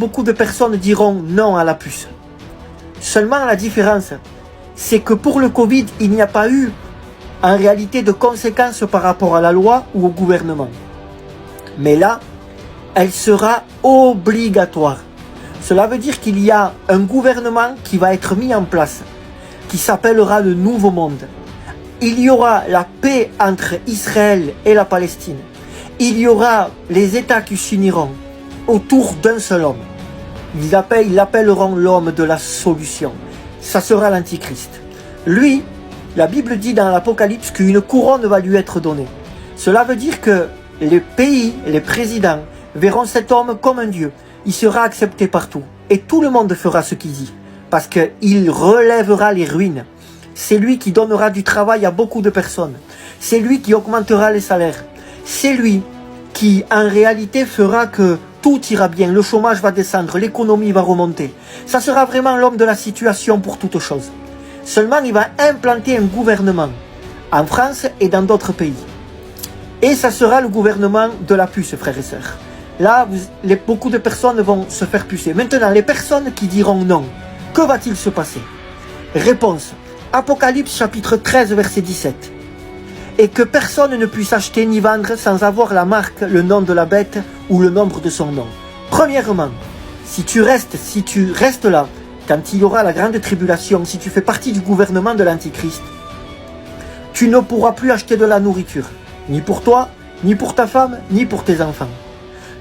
Beaucoup de personnes diront non à la puce. Seulement la différence, c'est que pour le Covid, il n'y a pas eu en réalité de conséquences par rapport à la loi ou au gouvernement. Mais là, elle sera obligatoire. Cela veut dire qu'il y a un gouvernement qui va être mis en place, qui s'appellera le Nouveau Monde. Il y aura la paix entre Israël et la Palestine. Il y aura les États qui s'uniront autour d'un seul homme. Ils l'appelleront l'homme de la solution. Ça sera l'Antichrist. Lui, la Bible dit dans l'Apocalypse qu'une couronne va lui être donnée. Cela veut dire que les pays, les présidents, verront cet homme comme un Dieu. Il sera accepté partout. Et tout le monde fera ce qu'il dit. Parce qu'il relèvera les ruines. C'est lui qui donnera du travail à beaucoup de personnes. C'est lui qui augmentera les salaires. C'est lui qui, en réalité, fera que tout ira bien. Le chômage va descendre, l'économie va remonter. Ça sera vraiment l'homme de la situation pour toute chose. Seulement, il va implanter un gouvernement en France et dans d'autres pays. Et ça sera le gouvernement de la puce, frères et sœurs. Là, beaucoup de personnes vont se faire pucer. Maintenant, les personnes qui diront non, que va-t-il se passer? Réponse. Apocalypse chapitre 13, verset 17. Et que personne ne puisse acheter ni vendre sans avoir la marque, le nom de la bête ou le nombre de son nom. Premièrement, si tu restes là, quand il y aura la grande tribulation, si tu fais partie du gouvernement de l'Antichrist, tu ne pourras plus acheter de la nourriture, ni pour toi, ni pour ta femme, ni pour tes enfants.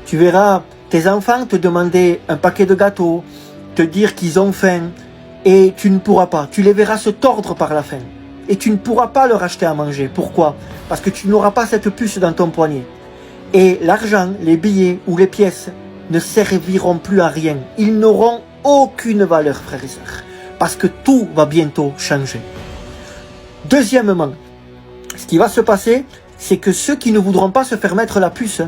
Tu verras tes enfants te demander un paquet de gâteaux, te dire qu'ils ont faim, et tu ne pourras pas. Tu les verras se tordre par la faim. Et tu ne pourras pas leur acheter à manger. Pourquoi? Parce que tu n'auras pas cette puce dans ton poignet. Et l'argent, les billets ou les pièces ne serviront plus à rien. Ils n'auront aucune valeur, frères et sœurs. Parce que tout va bientôt changer. Deuxièmement, ce qui va se passer, c'est que ceux qui ne voudront pas se faire mettre la puce,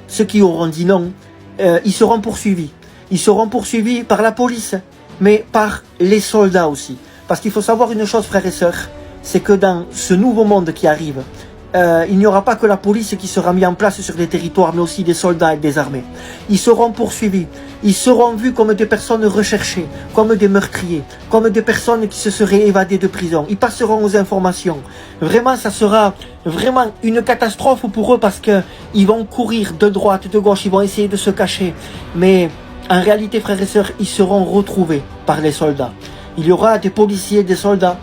ceux qui auront dit non, ils seront poursuivis. Ils seront poursuivis par la police, mais par les soldats aussi. Parce qu'il faut savoir une chose, frères et sœurs, c'est que dans ce nouveau monde qui arrive, il n'y aura pas que la police qui sera mise en place sur les territoires, mais aussi des soldats et des armées. Ils seront poursuivis, ils seront vus comme des personnes recherchées, comme des meurtriers, comme des personnes qui se seraient évadées de prison. Ils passeront aux informations. Vraiment, ça sera vraiment une catastrophe pour eux parce qu'ils vont courir de droite, de gauche, ils vont essayer de se cacher. Mais en réalité, frères et sœurs, ils seront retrouvés par les soldats. Il y aura des policiers, des soldats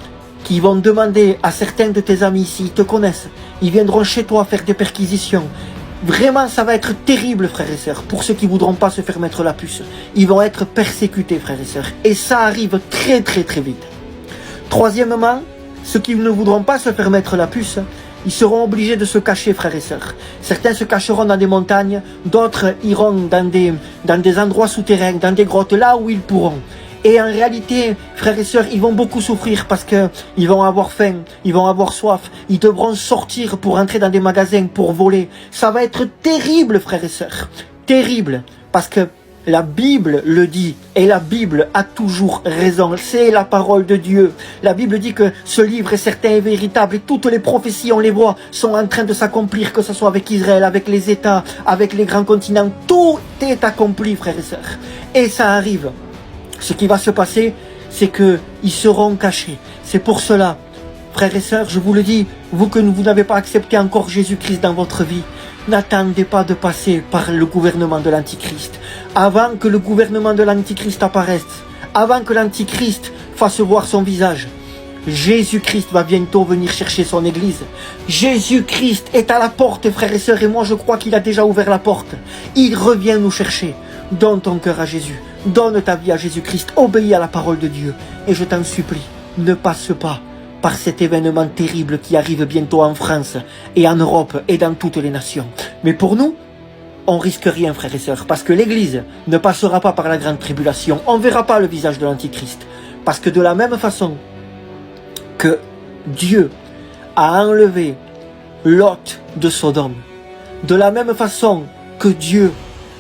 qui vont demander à certains de tes amis, s'ils te connaissent, ils viendront chez toi faire des perquisitions. Vraiment, ça va être terrible, frères et sœurs, pour ceux qui ne voudront pas se faire mettre la puce. Ils vont être persécutés, frères et sœurs. Et ça arrive très très très vite. Troisièmement, ceux qui ne voudront pas se faire mettre la puce, ils seront obligés de se cacher, frères et sœurs. Certains se cacheront dans des montagnes, d'autres iront dans des endroits souterrains, dans des grottes, là où ils pourront. Et en réalité, frères et sœurs, ils vont beaucoup souffrir parce qu'ils vont avoir faim, ils vont avoir soif, ils devront sortir pour entrer dans des magasins, pour voler. Ça va être terrible, frères et sœurs. Terrible. Parce que la Bible le dit, et la Bible a toujours raison. C'est la parole de Dieu. La Bible dit que ce livre est certain et véritable, et toutes les prophéties, on les voit, sont en train de s'accomplir, que ce soit avec Israël, avec les États, avec les grands continents. Tout est accompli, frères et sœurs. Et ça arrive. Ce qui va se passer, c'est qu'ils seront cachés. C'est pour cela, frères et sœurs, je vous le dis, vous que vous n'avez pas accepté encore Jésus-Christ dans votre vie, n'attendez pas de passer par le gouvernement de l'Antichrist. Avant que le gouvernement de l'Antichrist apparaisse, avant que l'Antichrist fasse voir son visage, Jésus-Christ va bientôt venir chercher son église. Jésus-Christ est à la porte, frères et sœurs, et moi je crois qu'il a déjà ouvert la porte. Il revient nous chercher. Donne ton cœur à Jésus. Donne ta vie à Jésus-Christ. Obéis à la parole de Dieu. Et je t'en supplie, ne passe pas par cet événement terrible qui arrive bientôt en France et en Europe et dans toutes les nations. Mais pour nous, on risque rien, frères et sœurs, parce que l'Église ne passera pas par la grande tribulation. On ne verra pas le visage de l'Antichrist. Parce que de la même façon que Dieu a enlevé Lot de Sodome, de la même façon que Dieu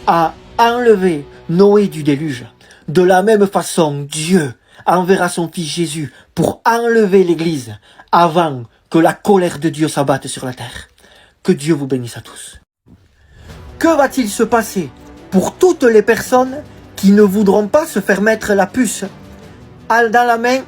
a enlevé Noé du déluge, de la même façon Dieu enverra son fils Jésus pour enlever l'Église avant que la colère de Dieu s'abatte sur la terre. Que Dieu vous bénisse à tous. Que va-t-il se passer pour toutes les personnes qui ne voudront pas se faire mettre la puce dans la main